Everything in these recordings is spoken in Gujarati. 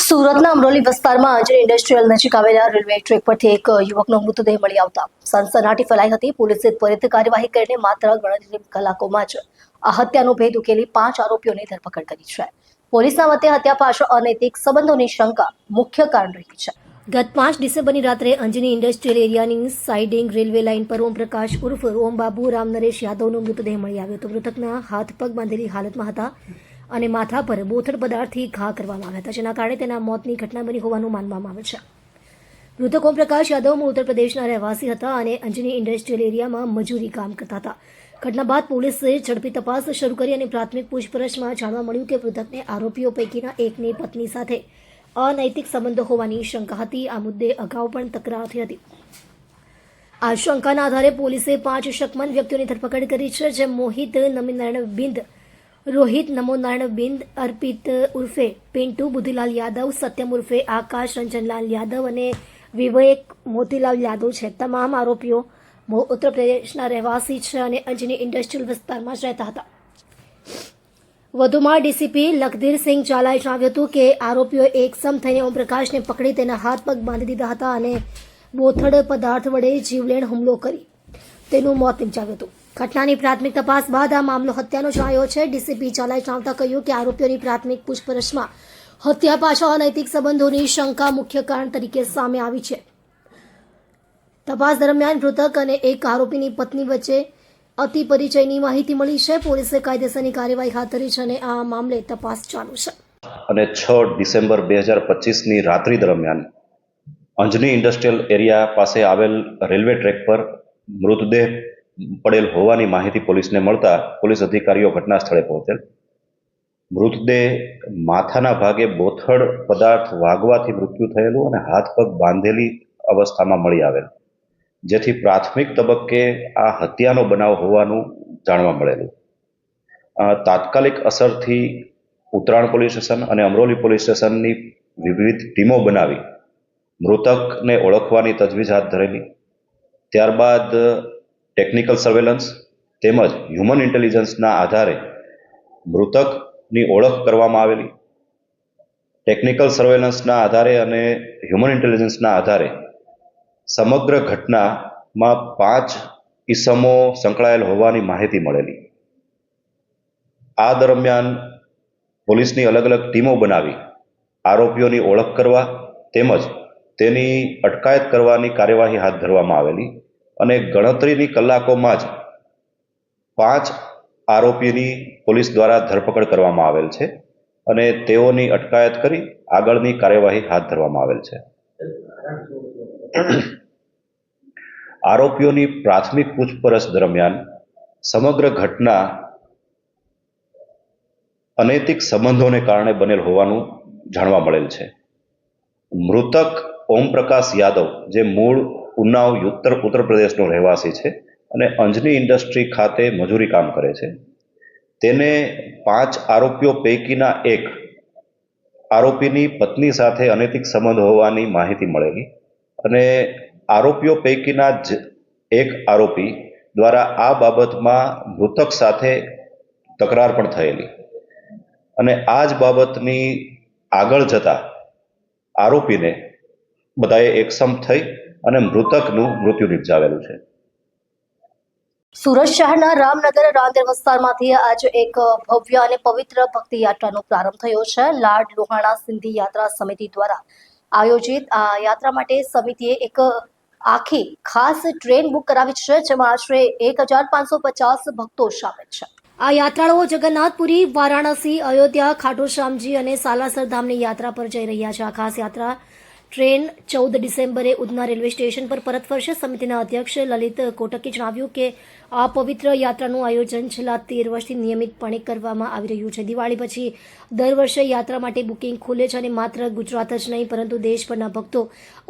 સુરતના અમરોલી વિસ્તારમાં અંજની ઇન્ડસ્ટ્રીયલ નજીક આવેલા રેલવે ટ્રેક પરથી એક યુવકનો મૃતદેહ મળી આવતા સનસનાટી ફેલાઈ હતી. પોલીસે ત્વરિત કાર્યવાહી કરીને માત્ર ગણતરી કલાકોમાં જ આ હત્યાનો ભેદ ઉકેલી 5 આરોપીઓની ધરપકડ કરી છે. પોલીસના મતે હત્યા પાછળ અનૈતિક સંબંધોની શંકા મુખ્ય કારણ રહી છે. ગત 5 ડિસેમ્બરની રાત્રે અંજની ઇન્ડસ્ટ્રીયલ એરિયાની સાઇડિંગ રેલવે લાઇન પર ઓમપ્રકાશ ઉર્ફ ઓમ બાબુ રામ નરેશ યાદવનો મૃતદેહ મળી આવ્યો હતો. મૃતકના હાથ પગ બાંધેલી હાલતમાં હતા અને માથા પર બોથડ પદાર્થથી ઘા કરવામાં આવ્યા હતા, જેના કારણે તેના મોતની ઘટના બની હોવાનું માનવામાં આવે છે. મૃતક ઓમપ્રકાશ યાદવ મૂળ ઉત્તર પ્રદેશના રહેવાસી હતા અને અંજની ઇન્ડસ્ટ્રીયલ એરિયામાં મજૂરી કામ કરતા હતા. ઘટના બાદ પોલીસે ઝડપી તપાસ શરૂ કરી અને પ્રાથમિક પૂછપરછમાં જાણવા મળ્યું કે મૃતકને આરોપીઓ પૈકીના એકની પત્ની સાથે અનૈતિક સંબંધો હોવાની શંકા હતી. આ મુદ્દે અગાઉ પણ તકરાર થઈ હતી. આ શંકાના આધારે પોલીસે 5 શકમંદ વ્યક્તિઓની ધરપકડ કરી છે, જે મોહિત નમીનારાયણ બિંદ, રોહિત નમોનારાયણ બિંદ, અર્પિત ઉર્ફે પિન્ટુ બુદ્ધિલાલ યાદવ, સત્યમ ઉર્ફે આકાશ રંજનલાલ યાદવ અને વિવેક મોતીલાલ યાદવ છે. તમામ આરોપીઓ ઉત્તર પ્રદેશના રહેવાસી છે અને અંજની ઇન્ડસ્ટ્રીયલ વિસ્તારમાં જ રહેતા હતા. વધુમાં ડીસીપી લખધીરસિંહ ઝાલાએ જણાવ્યું હતું કે આરોપીઓએ એકસમ થઈને ઓમપ્રકાશને પકડી તેના હાથ પગ બાંધી દીધા હતા અને બોથડ પદાર્થ વડે જીવલેણ હુમલો કરી તેનું મોત નિપજાવ્યું હતું. ઘટનાની પ્રાથમિક તપાસ બાદ આ મામલો હત્યાનો જણાયો છે. ડીસીપી ઝાલાએ જણાવતા કહ્યું કે આરોપીઓની પ્રાથમિક પૂછપરછમાં હત્યા પાછળ અનૈતિક સંબંધોની શંકા મુખ્ય કારણ તરીકે સામે આવી છે. તપાસ દરમિયાન મૃતક અને એક આરોપીની પત્ની વચ્ચે અતિ પરિચયની માહિતી મળી છે. પોલીસે કાયદેસરની કાર્યવાહી હાથ ધરી છે અને આ મામલે તપાસ ચાલુ છે. અને 6 ડિસેમ્બર 2025ની રાત્રિ દરમિયાન અંજની ઇન્ડસ્ટ્રીયલ એરિયા પાસે આવેલ રેલવે ટ્રેક પર મૃતદેહ પડેલ હોવાની માહિતી પોલીસને મળતા પોલીસ અધિકારીઓ ઘટના સ્થળે પહોંચેલ. મૃતદેહ માથાના ભાગે બોથડ પદાર્થ વાગવાથી મૃત્યુ થયેલું અને હાથ પગ બાંધેલી અવસ્થામાં મળી આવેલ, જેથી પ્રાથમિક તબક્કે આ હત્યાનો બનાવ હોવાનું જાણવા મળેલું. તાત્કાલિક અસરથી ઉત્તરાયણ પોલીસ સ્ટેશન અને અમરોલી પોલીસ સ્ટેશનની વિવિધ ટીમો બનાવી મૃતકને ઓળખવાની તજવીજ હાથ ધરેલી. ત્યારબાદ ટેકનિકલ સર્વેલન્સ તેમજ હ્યુમન ઇન્ટેલિજન્સના આધારે મૃતકની ઓળખ કરવામાં આવેલી. ટેકનિકલ સર્વેલન્સના આધારે અને હ્યુમન ઇન્ટેલિજન્સના આધારે સમગ્ર ઘટનામાં 5 ઈસમો સંકળાયેલ હોવાની માહિતી મળેલી. આ દરમિયાન પોલીસની અલગ અલગ ટીમો બનાવી આરોપીઓની ઓળખ કરવા તેમજ તેની અટકાયત કરવાની કાર્યવાહી હાથ ધરવામાં આવેલી અને ગણતરીની કલાકોમાં જ 5 આરોપીની પોલીસ દ્વારા ધરપકડ કરવામાં આવેલ છે અને તેઓની અટકાયત કરી આગળની કાર્યવાહી હાથ ધરવામાં આવેલ છે. આરોપીઓની પ્રાથમિક પૂછપરછ દરમિયાન સમગ્ર ઘટના અનૈતિક સંબંધોને કારણે બનેલ હોવાનું જાણવા મળેલ છે. મૃતક ઓમપ્રકાશ યાદવ, જે મૂળ ઉન્નાવ ઉત્તર પ્રદેશનો રહેવાસી છે અને અંજની ઇન્ડસ્ટ્રી ખાતે મજૂરી કામ કરે છે, તેને 5 આરોપીઓ પૈકીના એક આરોપીની પત્ની સાથે અનૈતિક સંબંધ હોવાની માહિતી મળેલી અને આરોપીઓ પૈકીના જ એક આરોપી દ્વારા આ બાબતમાં મૃતક સાથે તકરાર પણ થયેલી અને આ જ બાબતની આગળ જતા આરોપીને બધાએ એકસમ થઈ અને મૃતકનું મૃત્યુ નિપજાવેલું છે. સુરત શહેરના રામનગર રાંદેર વિસ્તારમાંથી આજે એક ભવ્ય અને પવિત્ર ભક્તિ યાત્રાનો પ્રારંભ થયો છે. લાડ લોહાણા સિંધી યાત્રા સમિતિ દ્વારા આયોજિત આ યાત્રા માટે સમિતિએ એક આખી ખાસ ટ્રેન બુક કરાવી છે, જેમાં આશરે 1550 ભક્તો સામેલ છે. આ યાત્રાળુઓ જગન્નાથપુરી, વારાણસી, અયોધ્યા, ખાટુશ્યામજી અને સાલાસર ધામની યાત્રા પર જઈ રહ્યા છે. આ ખાસ યાત્રા ટ્રેન 14 ડિસેમ્બરે ઉધના રેલવે સ્ટેશન પર પરત ફરશે. સમિતિના અધ્યક્ષ લલિત કોટકે જણાવ્યું કે આ પવિત્ર યાત્રાનું આયોજન છેલ્લા 13 વર્ષથી નિયમિતપણે કરવામાં આવી રહ્યું છે. દિવાળી પછી દર વર્ષે યાત્રા માટે બુકિંગ ખુલે છે અને માત્ર ગુજરાત જ નહીં પરંતુ દેશભરના ભક્તો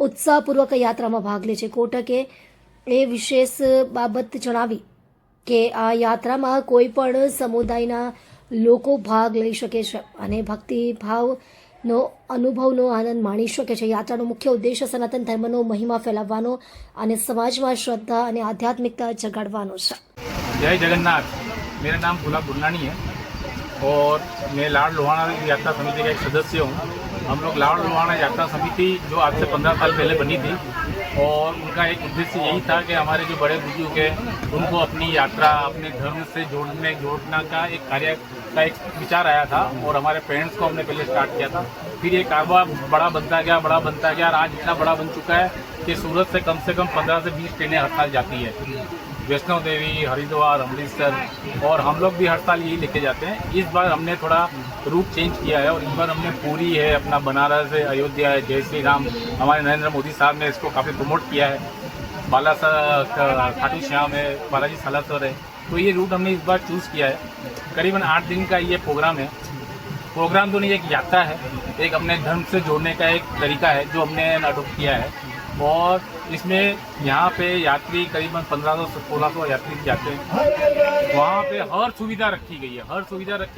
ઉત્સાહપૂર્વક યાત્રામાં ભાગ લે છે. કોટકે એ વિશેષ બાબત જણાવી કે આ યાત્રામાં કોઈ પણ સમુદાયના લોકો ભાગ લઈ શકે છે અને ભક્તિભાવનો અનુભવનો આનંદ માણી શકે છે. યાત્રાનો મુખ્ય ઉદ્દેશ્ય સનાતન ધર્મનો મહિમા ફેલાવવાનો અને સમાજમાં શ્રદ્धा અને आध्यात्मिकता जगाड़वानो છે. जय जगन्नाथ। मेरा नाम भोला बुरनानी है और मैं लाड लोहाना यात्रा समिति का एक सदस्य हूँ। हम लोग लाड़ लुहाना यात्रा समिति जो आज से 15 साल पहले बनी थी, और उनका एक उद्देश्य यही था कि हमारे जो बड़े बुजुर्ग हैं उनको अपनी यात्रा अपने धर्म से जोड़ना का एक कार्य का एक विचार आया था, और हमारे पेरेंट्स को हमने पहले स्टार्ट किया था। फिर ये कारोबार बड़ा बनता गया और आज इतना बड़ा बन चुका है कि सूरत से कम 15 से 20 ट्रेनें हर साल जाती है, वैष्णो देवी, हरिद्वार, अमृतसर, और हम लोग भी हर साल यही लेके जाते हैं। इस बार हमने थोड़ा रूट चेंज किया है, और इस बार हमने पूरी है, अपना बनारस है, अयोध्या है, जय श्री राम, हमारे नरेंद्र मोदी साहब ने इसको काफ़ी प्रमोट किया है, खाटू श्याम है, बालाजी सालासर है, तो ये रूट हमने इस बार चूज़ किया है। करीबन 8 दिन का ये प्रोग्राम है। प्रोग्राम तो नहीं, एक यात्रा है, एक अपने धर्म से जोड़ने का एक तरीका है जो हमने अडोप्ट किया है, और इसमें यहाँ पे यात्री करीबन 1500 से 1600 यात्री जाते हैं। वहाँ पे हर सुविधा रखी गई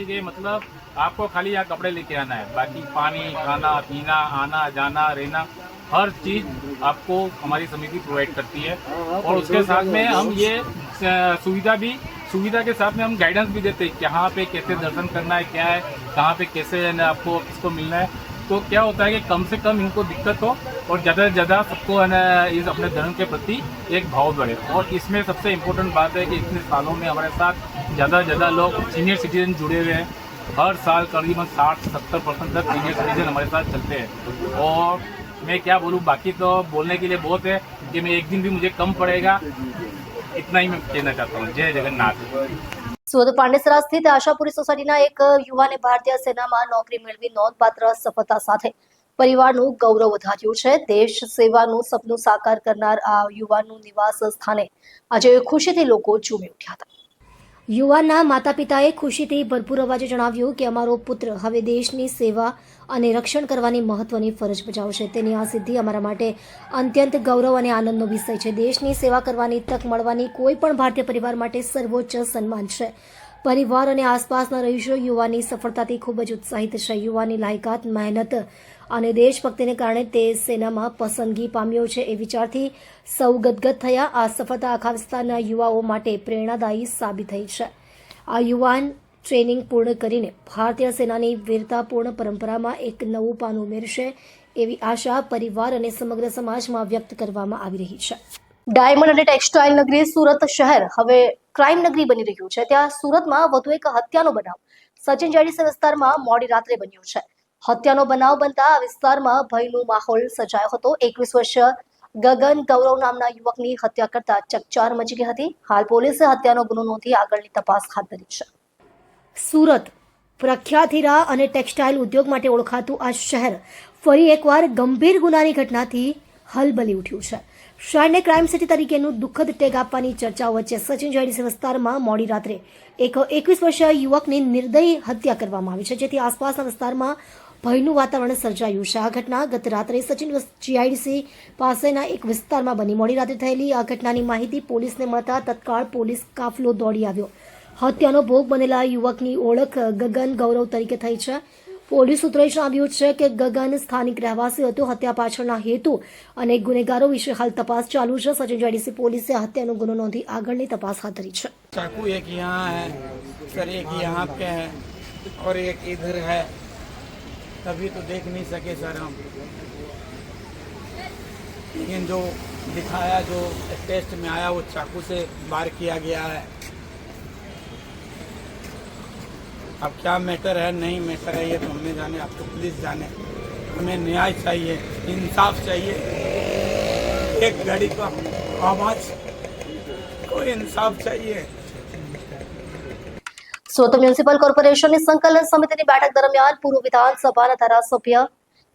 है, मतलब आपको खाली यहाँ कपड़े लेके आना है, बाकी पानी, खाना पीना, आना जाना रहना हर चीज़ आपको हमारी समिति प्रोवाइड करती है। और उसके साथ में हम ये सुविधा के साथ में हम गाइडेंस भी देते हैं, कहाँ पे कैसे दर्शन करना है, क्या है, कहाँ पे कैसे आपको किसको मिलना है। तो क्या होता है कि कम से कम इनको दिक्कत हो और ज़्यादा से ज़्यादा सबको है ना इस अपने धर्म के प्रति एक भाव बढ़े। और इसमें सबसे इम्पोर्टेंट बात है कि इतने सालों में हमारे साथ ज़्यादा से ज़्यादा लोग सीनियर सिटीजन जुड़े हुए हैं। हर साल करीबन 60-70% तक सीनियर सिटीजन हमारे साथ चलते हैं। और मैं क्या बोलूँ, बाकी तो बोलने के लिए बहुत है कि मैं एक दिन भी मुझे कम पड़ेगा, इतना ही मैं कहना चाहता हूँ। जय जगन्नाथ। સુરત પાંડેસરા સ્થિત આશાપુરી સોસાયટીના એક યુવાને ભારતીય સેનામાં નોકરી મેળવી નોંધપાત્ર સફળતા સાથે પરિવારનું ગૌરવ વધાર્યું છે. દેશ સેવાનું સપનું સાકાર કરનાર આ યુવાનનું નિવાસ સ્થાને આજે ખુશીથી લોકો ઝૂમી ઉઠ્યા હતા. યુવાનના માતા પિતાએ ખુશીથી ભરપૂર અવાજે જણાવ્યું કે અમારો પુત્ર હવે દેશની સેવા અને રક્ષણ કરવાની મહત્વની ફરજ બજાવશે. તેની આ સિદ્ધિ અમારા માટે અત્યંત ગૌરવ અને આનંદનો વિષય છે. દેશની સેવા કરવાની તક મળવાની કોઈ પણ ભારતીય પરિવાર માટે સર્વોચ્ચ સન્માન છે. પરિવાર અને આસપાસના રહીશો યુવાનની સફળતાથી ખૂબ જ ઉત્સાહિત છે. યુવાનની લાયકાત, મહેનત અને દેશભક્તિને કારણે તે સેનામાં પસંદગી પામ્યો છે એ વિચારથી સૌ ગદગદ થયા. આ સફળતા આખા વિસ્તારના યુવાઓ માટે પ્રેરણાદાયી સાબિત થઈ છે. આ યુવાન ટ્રેનિંગ પૂર્ણ કરીને ભારતીય સેનાની વીરતાપૂર્ણ પરંપરામાં એક નવું પાનું ઉમેરશે એવી આશા પરિવાર અને સમગ્ર સમાજમાં વ્યક્ત કરવામાં આવી રહી છે. ડાયમંડ અને ટેક્સટાઇલ નગરી સુરત શહેર હવે ક્રાઇમ નગરી બની રહ્યું છે. ત્યાં સુરતમાં વધુ એક હત્યાનો બનાવ સચિન જેડીસી વિસ્તારમાં મોડી રાત્રે બન્યો છે. હત્યાનો બનાવ બનતા આ વિસ્તારમાં ભયનો માહોલ સર્જાયો હતો. 21 વર્ષીય ગગન ગૌરવ નામના યુવકની હત્યા કરતા ચકચાર મચી ગઈ હતી. હાલ પોલીસે હત્યાનો ગુનો નોંધી આગળની તપાસ હાથ ધરી છે. સુરત પ્રખ્યાત હીરા અને ટેક્સટાઇલ ઉદ્યોગ માટે ઓળખાતું આ શહેર ફરી એકવાર ગંભીર ગુનાની ઘટનાથી હલબલી ઉઠ્યું છે. શહેરને ક્રાઇમ સિટી તરીકેનું દુઃખદ ટેગ આપવાની ચર્ચાઓ વચ્ચે સચિન જેડીસી વિસ્તારમાં મોડી રાત્રે એક 21 વર્ષીય યુવકની નિર્દયી હત્યા કરવામાં આવી છે, જેથી આસપાસના વિસ્તારમાં ભયનું વાતાવરણ સર્જાયું છે. આ ઘટના ગત રાત્રે સચિન જીઆઈડીસી પાસેના એક વિસ્તારમાં બની. મોડી રાત્રે થયેલી આ ઘટનાની માહિતી પોલીસને મળતા તત્કાળ પોલીસ કાફલો દોડી આવ્યો. હત્યાનો ભોગ બનેલા યુવકની ઓળખ ગગન ગૌરવ તરીકે થઈ છે. પોલીસ સૂત્રોએ જણાવ્યું છે કે ગગન સ્થાનિક રહેવાસી હતો. હત્યા પાછળના હેતુ અને ગુનેગારો વિશે હાલ તપાસ ચાલુ છે. સચિન જેડીસી પોલીસે હત્યાનો ગુનો નોંધી આગળની તપાસ હાથ ધરી છે. चाकू एक यहाँ है सर, एक यहाँ पे है और एक इधर है, तभी तो देख नहीं सके सर हम, लेकिन जो दिखाया, जो टेस्ट में आया वो चाकू से वार किया गया है. अब क्या मैटर है नहीं मैटर है ये तो हमें जाने, आपको पुलिस जाने. हमें न्याय चाहिए, इंसाफ चाहिए. एक घड़ी का आवाज को इंसाफ चाहिए. સુરત મ્યુનિસિપલ કોર્પોરેશનની સંકલન સમિતિની બેઠક દરમિયાન પૂર્વ વિધાનસભાના ધારાસભ્ય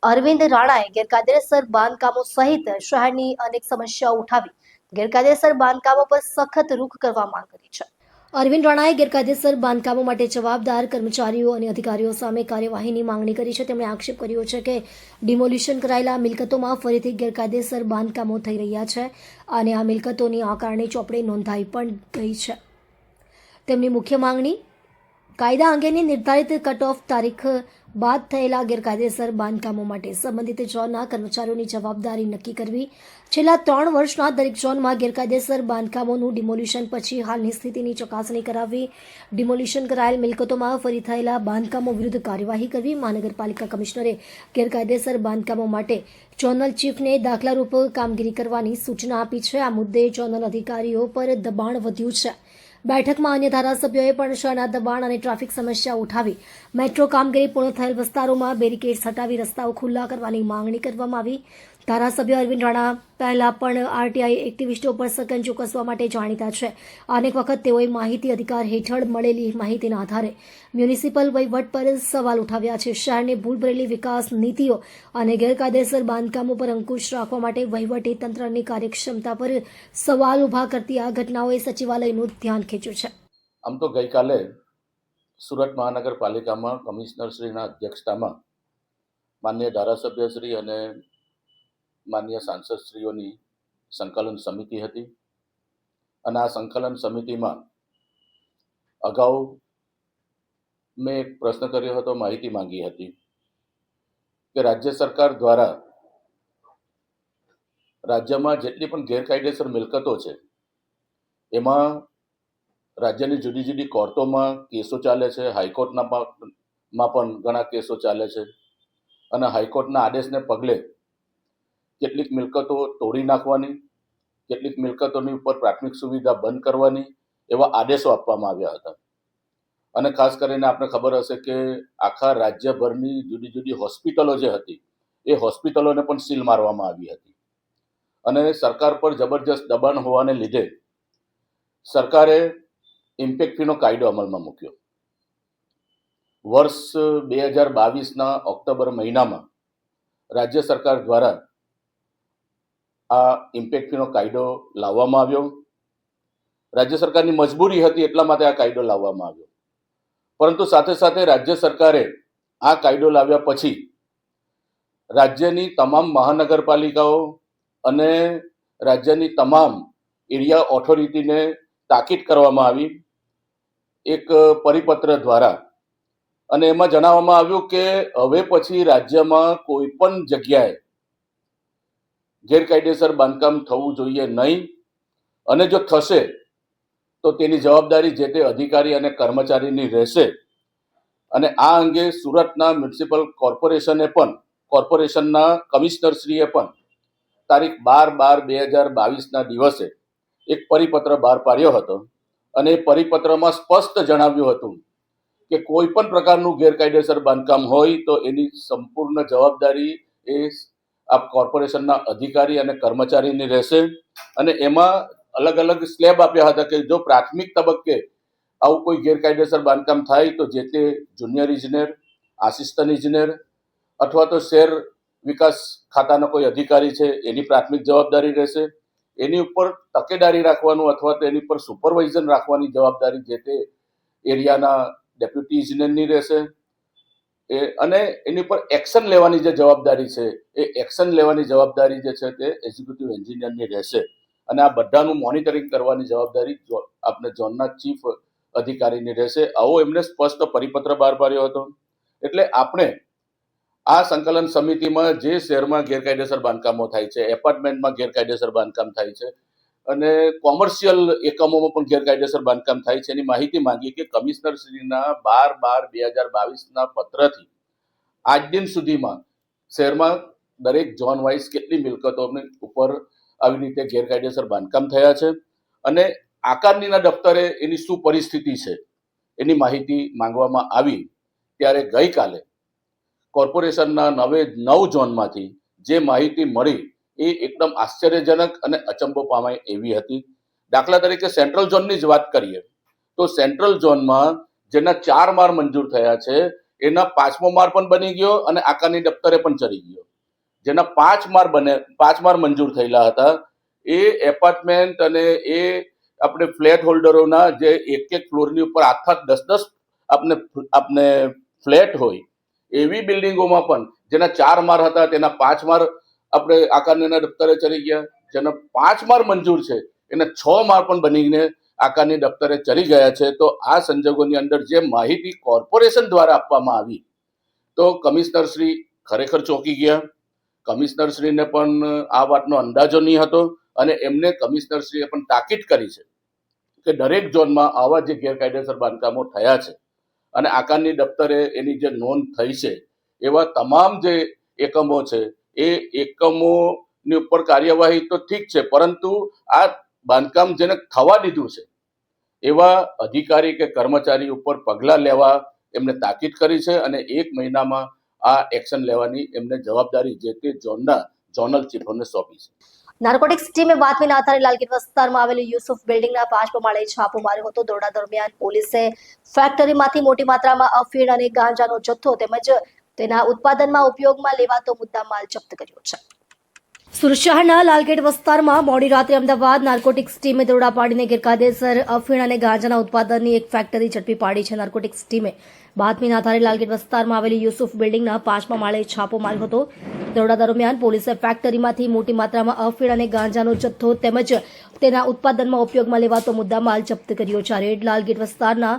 અરવિંદ રાણાએ ગેરકાયદેસર બાંધકામો સહિત શહેરની અનેક સમસ્યાઓ ઉઠાવી ગેરકાયદેસર બાંધકામો પર સખત રૂખ કરવા માંગ કરી છે. અરવિંદ રાણાએ ગેરકાયદેસર બાંધકામો માટે જવાબદાર કર્મચારીઓ અને અધિકારીઓ સામે કાર્યવાહીની માંગણી કરી છે. તેમણે આક્ષેપ કર્યો છે કે ડિમોલિશન કરાયેલા મિલકતોમાં ફરીથી ગેરકાયદેસર બાંધકામો થઈ રહ્યા છે અને આ મિલકતોની આકારણી ચોપડે નોંધાઈ પણ ગઈ છે. તેમની મુખ્ય માંગણી કાયદા અંગેની નિર્ધારિત કટ ઓફ તારીખ બાદ થયેલા ગેરકાયદેસર બાંધકામો માટે સંબંધિત ઝોનના કર્મચારીઓની જવાબદારી નક્કી કરવી, છેલ્લા 3 વર્ષના દરેક ઝોનમાં ગેરકાયદેસર બાંધકામોનું ડિમોલિશન પછી હાલની સ્થિતિની ચકાસણી કરાવવી, ડિમોલિશન કરાયેલ મિલકતોમાં ફરી થયેલા બાંધકામો વિરુદ્ધ કાર્યવાહી કરવી. મહાનગરપાલિકા કમિશનરે ગેરકાયદેસર બાંધકામો માટે ઝોનલ ચીફને દાખલારૂપ કામગીરી કરવાની સૂચના આપી છે. આ મુદ્દે ઝોનલ અધિકારીઓ પર દબાણ વધ્યું છે. બેઠકમાં અન્ય ધારાસભ્યોએ પણ શહેરના દબાણ અને ટ્રાફિક સમસ્યા ઉઠાવી મેટ્રો કામગીરી પૂર્ણ થયેલ વિસ્તારોમાં બેરિકેડ્સ હટાવી રસ્તાઓ ખુલ્લા કરવાની માંગણી કરવામાં આવી. ધારાસભ્ય અરવિંદ રાણા પહેલા પણ આરટીઆઈ એક્ટિવિસ્ટો પર સકંજો કસવા માટે જાણીતા છે. અનેક વખત તેઓએ માહિતી અધિકાર હેઠળ મળેલી માહિતીના આધારે મ્યુનિસિપલ વહીવટ પર સવાલ ઉઠાવ્યા છે. શહેરની ભૂલભરેલી વિકાસ નીતિઓ અને ગેરકાયદેસર બાંધકામો પર અંકુશ રાખવા માટે વહીવટી તંત્રની કાર્યક્ષમતા પર સવાલ ઉભા કરતી આ ઘટનાઓએ સચિવાલયનું ધ્યાન ખેંચ્યું છે. આમ તો ગઈકાલે સુરત મહાનગરપાલિકામાં કમિશનરશ્રીના અધ્યક્ષતામાં માનનીય ધારાસભ્યશ્રી અને માનનીય સાંસદશ્રીઓની સંકલન સમિતિ હતી અને આ સંકલન સમિતિમાં અગાઉ મેં એક પ્રશ્ન કર્યો હતો, માહિતી માંગી હતી કે રાજ્ય સરકાર દ્વારા રાજ્યમાં જેટલી પણ ગેરકાયદેસર મિલકતો છે એમાં રાજ્યની જુદી જુદી કોર્ટોમાં કેસો ચાલે છે, હાઈકોર્ટમાં પણ ઘણા કેસો ચાલે છે અને હાઈકોર્ટના આદેશને પગલે કેટલીક મિલકતો તોડી નાખવાની, કેટલીક મિલકતોની ઉપર પ્રાથમિક સુવિધા બંધ કરવાની એવા આદેશો આપવામાં આવ્યા હતા. અને ખાસ કરીને આપણે ખબર હશે કે આખા રાજ્યભરની જુદી જુદી હોસ્પિટલો જે હતી એ હોસ્પિટલોને પણ સીલ મારવામાં આવી હતી અને સરકાર પર જબરજસ્ત દબાણ હોવાને લીધે સરકારે ઇમ્પેક્ટ ફીનો કાયદો અમલમાં મૂક્યો. વર્ષ 2022ના ઓક્ટોબર મહિનામાં રાજ્ય સરકાર દ્વારા આ ઇમ્પેક્ટ ફીનો કાયદો લાવવામાં આવ્યો. રાજ્ય સરકારની મજબૂરી હતી એટલા માટે આ કાયદો લાવવામાં આવ્યો. પરંતુ સાથે સાથે રાજ્ય સરકારે આ કાયદો લાવ્યા પછી રાજ્યની તમામ મહાનગરપાલિકાઓ અને રાજ્યની તમામ એરિયા ઓથોરિટીને તાકીદ કરવામાં આવી એક પરિપત્ર દ્વારા અને એમાં જણાવવામાં આવ્યું કે હવે પછી રાજ્યમાં કોઈ પણ જગ્યાએ ગેરકાયદેસર બાંધકામ થવું જોઈએ નહીં અને જો થશે તો તેની જવાબદારી જે તે અધિકારી અને કર્મચારીની રહેશે. અને આ અંગે સુરતના મ્યુનિસિપલ કોર્પોરેશનના કમિશનરશ્રીએ પણ તારીખ 12/12/2022ના દિવસે એક પરિપત્ર બહાર પાડ્યો હતો અને એ પરિપત્રમાં સ્પષ્ટ જણાવ્યું હતું કે કોઈ પણ પ્રકારનું ગેરકાયદેસર બાંધકામ હોય તો એની સંપૂર્ણ જવાબદારી એ આ કોર્પોરેશનના અધિકારી અને કર્મચારીની રહેશે. અને એમાં અલગ અલગ સ્લેબ આપ્યા હતા કે જો પ્રાથમિક તબક્કે આવું કોઈ ગેરકાયદેસર બાંધકામ થાય તો જે તે જુનિયર ઇજનેર, આસિસ્ટન્ટ ઇજનેર અથવા તો શહેર વિકાસ ખાતાનો કોઈ અધિકારી છે એની પ્રાથમિક જવાબદારી રહેશે. એની ઉપર તકેદારી રાખવાનું અથવા તો એની ઉપર સુપરવાઇઝન રાખવાની જવાબદારી જે તે એરિયાના ડેપ્યુટી ઇજનેરની રહેશે. અને એની ઉપર એક્શન લેવાની જે જવાબદારી છે એ એક્શન લેવાની જવાબદારી જે છે તે એક્ઝિક્યુટિવ એન્જિનિયરની રહેશે. અને આ બધાનું મોનિટરિંગ કરવાની જવાબદારી આપણે ઝોનના ચીફ અધિકારીની રહેશે. આવો એમને સ્પષ્ટ પરિપત્ર બહાર પાડ્યો હતો. એટલે આપણે આ સંકલન સમિતિમાં જે શહેરમાં ગેરકાયદેસર બાંધકામો થાય છે, એપાર્ટમેન્ટમાં ગેરકાયદેસર બાંધકામ થાય છે અને કોમર્શિયલ એકમોમાં પણ ગેરકાયદેસર બાંધકામ થાય છે એની માહિતી માંગી કે કમિશનરશ્રીના 12/12/2022ના પત્રથી આજ દિન સુધીમાં શહેરમાં દરેક ઝોન વાઇઝ કેટલી મિલકતોની ઉપર આવી રીતે ગેરકાયદેસર બાંધકામ થયા છે અને આકારણીના દફતરે એની શું પરિસ્થિતિ છે એની માહિતી માંગવામાં આવી. ત્યારે ગઈકાલે કોર્પોરેશનના 9 ઝોનમાંથી જે માહિતી મળી એ એકદમ આશ્ચર્યજનક અને અચંબો પામાય એવી હતી. દાખલા તરીકે સેન્ટ્રલ ઝોનની જ વાત કરીએ તો સેન્ટ્રલ ઝોનમાં જેના 4 માળ મંજૂર થયા છે એના 5મો માળ પણ બની ગયો અને આકારની દફતરે પણ ચડી ગયો. જેના 5 માળ મંજૂર થયેલા હતા એ એપાર્ટમેન્ટ અને એ આપણે ફ્લેટ હોલ્ડરોના જે એક ફ્લોરની ઉપર 8-10 આપણે ફ્લેટ હોય એવી બિલ્ડિંગોમાં પણ જેના 4 માળ હતા તેના 5 માળ આપણે આકારના દફતરે ચડી ગયા. જેના 5 માળ મંજૂર છે એના 6 માળ પણ બનીને આકારની દફતરે ચડી ગયા છે. તો આ સંજોગોની અંદર જે માહિતી કોર્પોરેશન દ્વારા આપવામાં આવી તો કમિશનરશ્રી ખરેખર ચોંકી ગયા. કમિશનરશ્રીને પણ આ વાતનો અંદાજો નહીં હતો અને એમને કમિશનરશ્રીએ પણ તાકીદ કરી છે કે દરેક ઝોનમાં આવા જે ગેરકાયદેસર બાંધકામો થયા છે અને આકારની દફતરે એની જે નોંધ થઈ છે એવા તમામ જે એકમો છે એ એકમોની ઉપર કાર્યવાહી તો ઠીક છે, પરંતુ આ બાંધકામ જેને થવા દીધું છે એવા અધિકારી કે કર્મચારી ઉપર પગલાં લેવા એમને તાકીદ કરી છે અને 1 મહિનામાં આ એક્શન લેવાની એમને જવાબદારી જે તે ઝોનના ઝોનલ ચીફોને સોંપી છે. નાર્કોટિક્સ ટીમે બાતમીના આધારે લાલગેટ વિસ્તારમાં આવેલી યુસુફ બિલ્ડિંગના 5મા માળે છાપો માર્યો હતો. દરોડા દરમિયાન પોલીસે ફેક્ટરીમાંથી મોટી માત્રામાં અફીણ અને ગાંજાનો જથ્થો તેમજ તેના ઉત્પાદનમાં ઉપયોગમાં લેવાતો મુદ્દામાલ જપ્ત કર્યો છે. સુરત શહેરના લાલગેટ વિસ્તારમાં મોડી રાત્રે અમદાવાદ નાર્કોટિક્સ ટીમે દરોડા પાડીને ગેરકાયદેસર અફીણ અને ગાંજાના ઉત્પાદનની એક ફેક્ટરી ઝડપી પાડી છે. નાર્કોટિક્સ ટીમે બાતમીના આધારે લાલગેટ વિસ્તારમાં આવેલી યુસુફ બિલ્ડિંગના 5મા માળે છાપો માર્યો હતો. દરોડા દરમિયાન પોલીસે ફેક્ટરીમાંથી મોટી માત્રામાં અફીણ અને ગાંજાનો જથ્થો તેમજ તેના ઉત્પાદનમાં ઉપયોગમાં લેવાતો મુદ્દામાલ જપ્ત કર્યો છે. રેડ લાલગેટ વિસ્તારના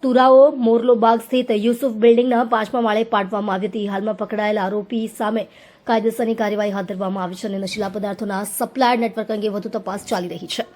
તુરાઓ મોરલો બાગ સ્થિત યુસુફ બિલ્ડિંગના 5મા માળે પાડવામાં આવી હતી. હાલમાં પકડાયેલા આરોપી સામે કાયદેસરની કાર્યવાહી હાથ ધરવામાં આવી છે અને નશીલા પદાર્થોના સપ્લાયર નેટવર્ક અંગે વધુ તપાસ ચાલી રહી છે.